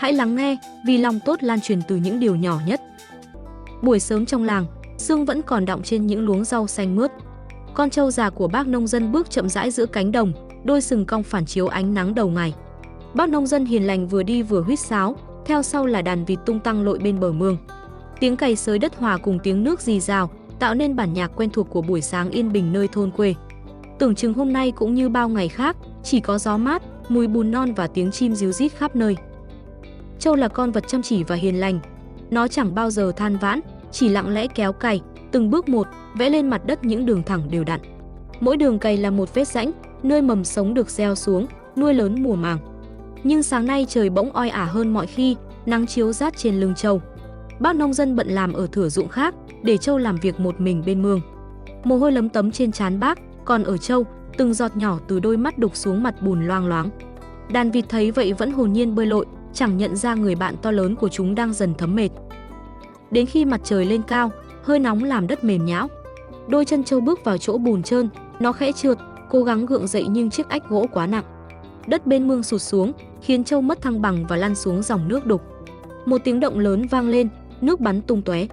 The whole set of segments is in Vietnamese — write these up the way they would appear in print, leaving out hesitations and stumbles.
Hãy lắng nghe, vì lòng tốt lan truyền từ những điều nhỏ nhất. Buổi sớm trong làng, sương vẫn còn đọng trên những luống rau xanh mướt. Con trâu già của bác nông dân bước chậm rãi giữa cánh đồng, đôi sừng cong phản chiếu ánh nắng đầu ngày. Bác nông dân hiền lành vừa đi vừa huýt sáo, theo sau là đàn vịt tung tăng lội bên bờ mương. Tiếng cày xới đất hòa cùng tiếng nước rì rào, tạo nên bản nhạc quen thuộc của buổi sáng yên bình nơi thôn quê. Tưởng chừng hôm nay cũng như bao ngày khác, chỉ có gió mát, mùi bùn non và tiếng chim ríu rít khắp nơi. Trâu là con vật chăm chỉ và hiền lành. Nó chẳng bao giờ than vãn, chỉ lặng lẽ kéo cày, từng bước một, vẽ lên mặt đất những đường thẳng đều đặn. Mỗi đường cày là một vết rãnh, nơi mầm sống được gieo xuống, nuôi lớn mùa màng. Nhưng sáng nay trời bỗng oi ả hơn mọi khi, nắng chiếu rát trên lưng trâu. Bác nông dân bận làm ở thửa ruộng khác, để trâu làm việc một mình bên mương. Mồ hôi lấm tấm trên trán bác, còn ở trâu, từng giọt nhỏ từ đôi mắt đục xuống mặt bùn loang loáng. Đàn vịt thấy vậy vẫn hồn nhiên bơi lội, chẳng nhận ra người bạn to lớn của chúng đang dần thấm mệt. Đến khi mặt trời lên cao, hơi nóng làm đất mềm nhão. Đôi chân trâu bước vào chỗ bùn trơn, nó khẽ trượt, cố gắng gượng dậy nhưng chiếc ách gỗ quá nặng. Đất bên mương sụt xuống, khiến trâu mất thăng bằng và lăn xuống dòng nước đục. Một tiếng động lớn vang lên, nước bắn tung tóe.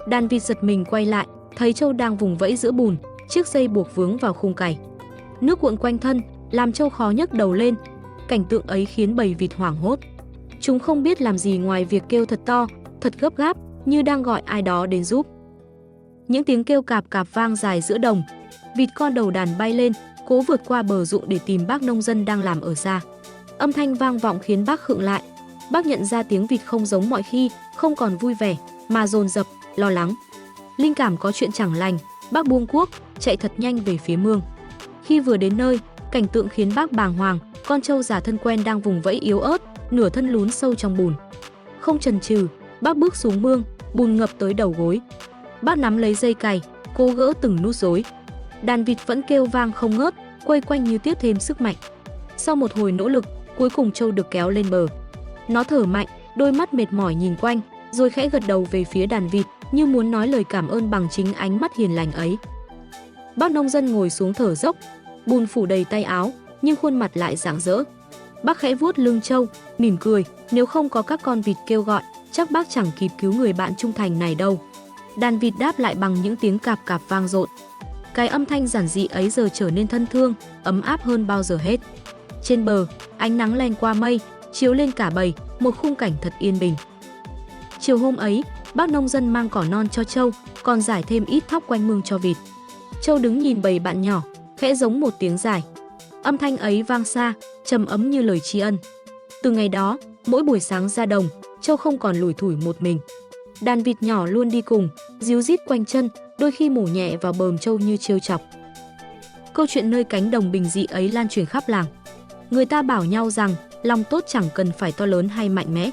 Đàn vịt giật mình quay lại, thấy trâu đang vùng vẫy giữa bùn, chiếc dây buộc vướng vào khung cày. Nước cuộn quanh thân, làm trâu khó nhấc đầu lên. Cảnh tượng ấy khiến bầy vịt hoảng hốt. Chúng không biết làm gì ngoài việc kêu thật to, thật gấp gáp, như đang gọi ai đó đến giúp. Những tiếng kêu cạp cạp vang dài giữa đồng. Vịt con đầu đàn bay lên, cố vượt qua bờ ruộng để tìm bác nông dân đang làm ở xa. Âm thanh vang vọng khiến bác khựng lại. Bác nhận ra tiếng vịt không giống mọi khi, không còn vui vẻ, mà dồn dập, lo lắng. Linh cảm có chuyện chẳng lành, bác buông cuốc, chạy thật nhanh về phía mương. Khi vừa đến nơi, cảnh tượng khiến bác bàng hoàng, con trâu già thân quen đang vùng vẫy yếu ớt, nửa thân lún sâu trong bùn. Không chần chừ, bác bước xuống mương, bùn ngập tới đầu gối. Bác nắm lấy dây cày, cố gỡ từng nút rối. Đàn vịt vẫn kêu vang không ngớt, quây quanh như tiếp thêm sức mạnh. Sau một hồi nỗ lực, cuối cùng trâu được kéo lên bờ. Nó thở mạnh, đôi mắt mệt mỏi nhìn quanh, rồi khẽ gật đầu về phía đàn vịt, như muốn nói lời cảm ơn bằng chính ánh mắt hiền lành ấy. Bác nông dân ngồi xuống thở dốc, bùn phủ đầy tay áo, nhưng khuôn mặt lại rạng rỡ. Bác khẽ vuốt lưng trâu, mỉm cười, nếu không có các con vịt kêu gọi, chắc bác chẳng kịp cứu người bạn trung thành này đâu. Đàn vịt đáp lại bằng những tiếng cạp cạp vang dội. Cái âm thanh giản dị ấy giờ trở nên thân thương, ấm áp hơn bao giờ hết. Trên bờ, ánh nắng len qua mây, chiếu lên cả bầy, một khung cảnh thật yên bình. Chiều hôm ấy, bác nông dân mang cỏ non cho trâu, còn rải thêm ít thóc quanh mương cho vịt. Trâu đứng nhìn bầy bạn nhỏ, khẽ giống một tiếng dài. Âm thanh ấy vang xa, trầm ấm như lời tri ân. Từ ngày đó, mỗi buổi sáng ra đồng, trâu không còn lủi thủi một mình. Đàn vịt nhỏ luôn đi cùng, ríu rít quanh chân, đôi khi mổ nhẹ vào bờm trâu như trêu chọc. Câu chuyện nơi cánh đồng bình dị ấy lan truyền khắp làng. Người ta bảo nhau rằng lòng tốt chẳng cần phải to lớn hay mạnh mẽ.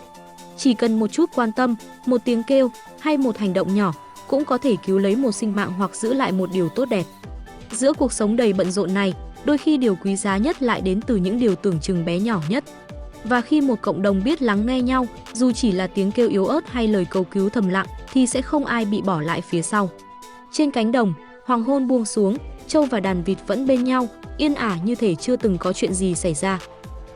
Chỉ cần một chút quan tâm, một tiếng kêu hay một hành động nhỏ cũng có thể cứu lấy một sinh mạng hoặc giữ lại một điều tốt đẹp. Giữa cuộc sống đầy bận rộn này, đôi khi điều quý giá nhất lại đến từ những điều tưởng chừng bé nhỏ nhất. Và khi một cộng đồng biết lắng nghe nhau, dù chỉ là tiếng kêu yếu ớt hay lời cầu cứu thầm lặng, thì sẽ không ai bị bỏ lại phía sau. Trên cánh đồng, hoàng hôn buông xuống, trâu và đàn vịt vẫn bên nhau, yên ả như thể chưa từng có chuyện gì xảy ra.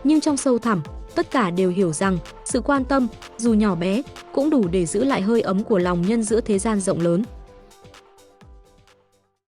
Nhưng trong sâu thẳm, tất cả đều hiểu rằng sự quan tâm, dù nhỏ bé, cũng đủ để giữ lại hơi ấm của lòng nhân giữa thế gian rộng lớn.